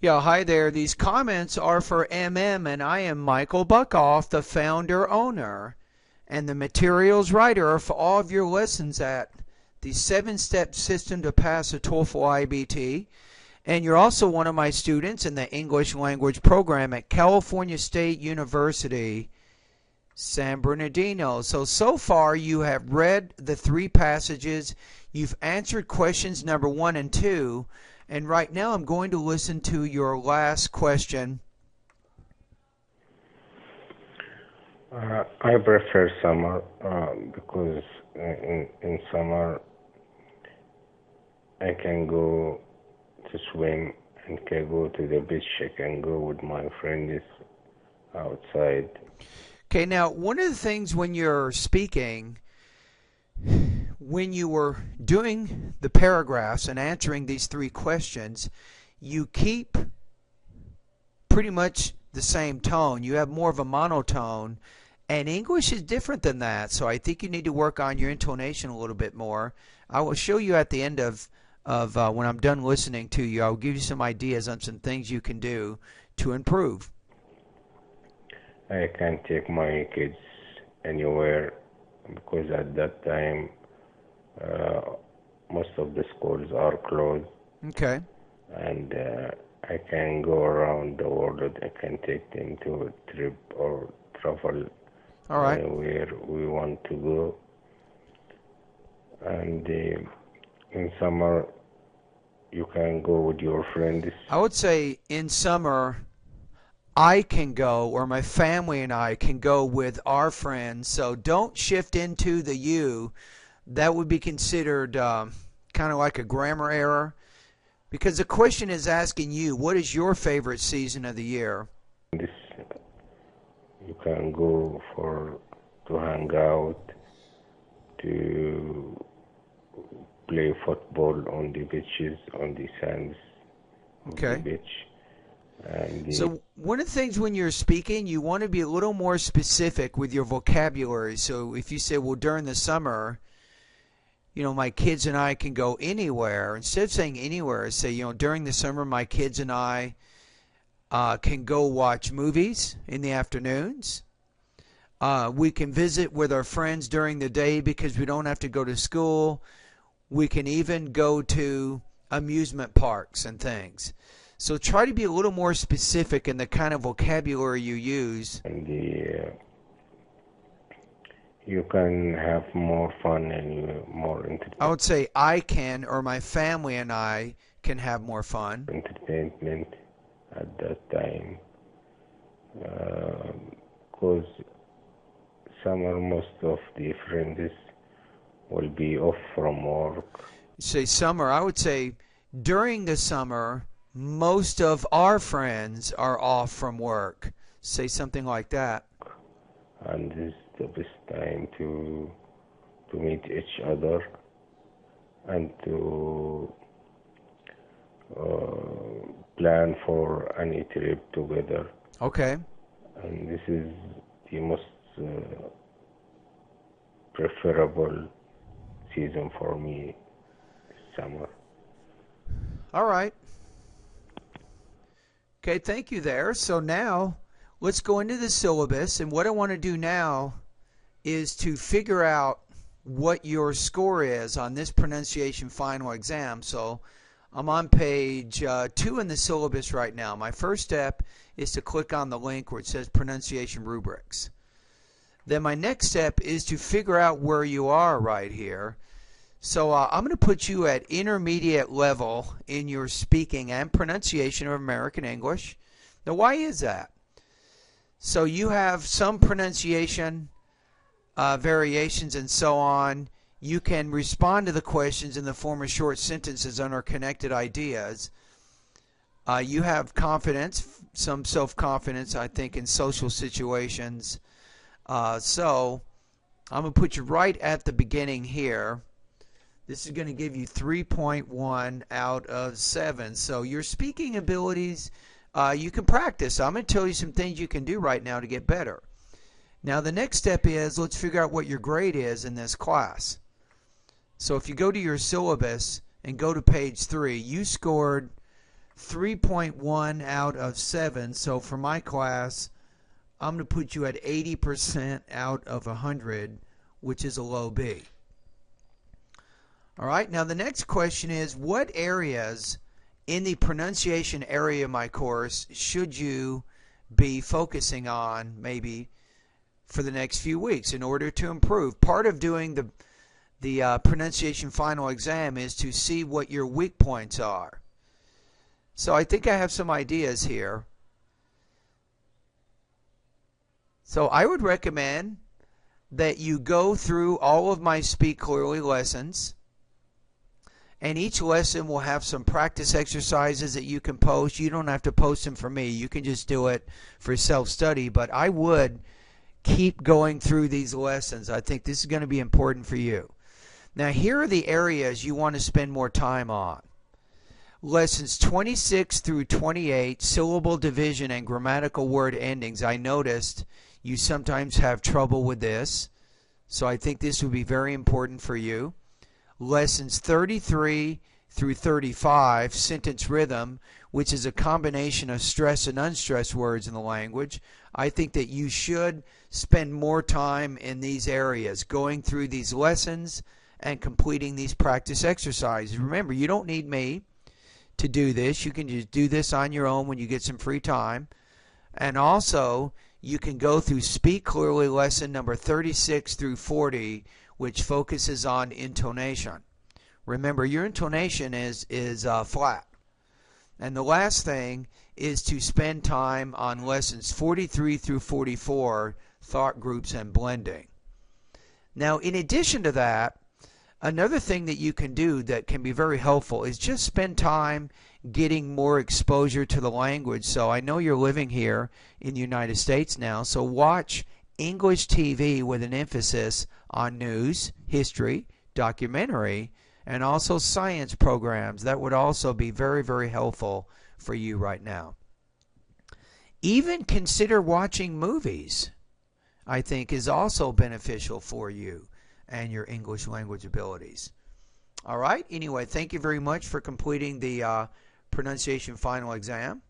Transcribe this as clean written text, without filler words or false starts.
Yeah, hi there. These comments are for MM, and I am Michael Buckoff, the founder owner and the materials writer for all of your lessons at the 7-step system to pass a TOEFL IBT. And you're also one of my students in the English language program at California State University, San Bernardino. So far you have read the 3 passages. You've answered questions number 1 and 2. And right now I'm going to listen to your last question. I prefer summer because in summer I can go to swim and can go to the beach. I can go with my friends outside. Okay, now one of the things when you're speaking, when you were doing the paragraphs and answering these 3 questions, you keep pretty much the same tone. You have more of a monotone, and English is different than that, so I think you need to work on your intonation a little bit more. I will show you at the end of when I'm done listening to you. I'll give you some ideas on some things you can do to improve. I can take my kids anywhere because at that time most of the schools are closed. Okay. And I can go around the world. I can take them to a trip or travel All right. where we want to go. And in summer, you can go with your friends. I would say in summer, I can go, or my family and I can go with our friends. So don't shift into the you. That would be considered kind of like a grammar error, because the question is asking you, what is your favorite season of the year? This, you can go to hang out, to play football on the beaches, on the sands of the beach. And so one of the things when you're speaking, you want to be a little more specific with your vocabulary. So if you say, well, during the summer, you know, my kids and I can go anywhere. Instead of saying anywhere, say, you know, during the summer, my kids and I can go watch movies in the afternoons. We can visit with our friends during the day because we don't have to go to school. We can even go to amusement parks and things. So try to be a little more specific in the kind of vocabulary you use. And you can have more fun and more entertainment. I would say I can, or my family and I can have more fun. Entertainment at that time. Because summer, most of the friends will be off from work. Say summer, I would say during the summer, most of our friends are off from work. Say something like that. And this is the best time to meet each other and to plan for any trip together. Okay. And this is the most preferable season for me, summer. All right. Okay, thank you there. So now let's go into the syllabus, and what I want to do now is to figure out what your score is on this pronunciation final exam. So I'm on page 2 in the syllabus right now. My first step is to click on the link where it says pronunciation rubrics. Then my next step is to figure out where you are right here. So I'm going to put you at intermediate level in your speaking and pronunciation of American English. Now, why is that? So you have some pronunciation variations and so on. You can respond to the questions in the form of short sentences under connected ideas. You have confidence, some self-confidence, I think, in social situations. So I'm going to put you right at the beginning here. This is going to give you 3.1 out of 7. So your speaking abilities, you can practice. I'm going to tell you some things you can do right now to get better. Now the next step is, let's figure out what your grade is in this class. So if you go to your syllabus and go to page 3, you scored 3.1 out of 7. So for my class, I'm going to put you at 80% out of 100, which is a low B. All right, now the next question is, what areas in the pronunciation area of my course should you be focusing on maybe for the next few weeks in order to improve? Part of doing the pronunciation final exam is to see what your weak points are. So I think I have some ideas here. So I would recommend that you go through all of my Speak Clearly lessons, and each lesson will have some practice exercises that you can post. You don't have to post them for me. You can just do it for self-study, but I would keep going through these lessons. I think this is going to be important for you. Now, here are the areas you want to spend more time on. Lessons 26 through 28, syllable division and grammatical word endings. I noticed you sometimes have trouble with this, so I think this would be very important for you. Lessons 33 through 35, sentence rhythm, which is a combination of stressed and unstressed words in the language. I think that you should spend more time in these areas, going through these lessons and completing these practice exercises. Remember, you don't need me to do this. You can just do this on your own when you get some free time. And also, you can go through Speak Clearly lesson number 36 through 40, which focuses on intonation. Remember, your intonation is flat. And the last thing is to spend time on lessons 43 through 44, thought groups and blending. Now, in addition to that, another thing that you can do that can be very helpful is just spend time getting more exposure to the language. So I know you're living here in the United States now, so watch English TV with an emphasis on news, history, documentary, and also science programs. That would also be very, very helpful for you right now. Even consider watching movies, I think, is also beneficial for you and your English language abilities. All right, anyway, thank you very much for completing the pronunciation final exam.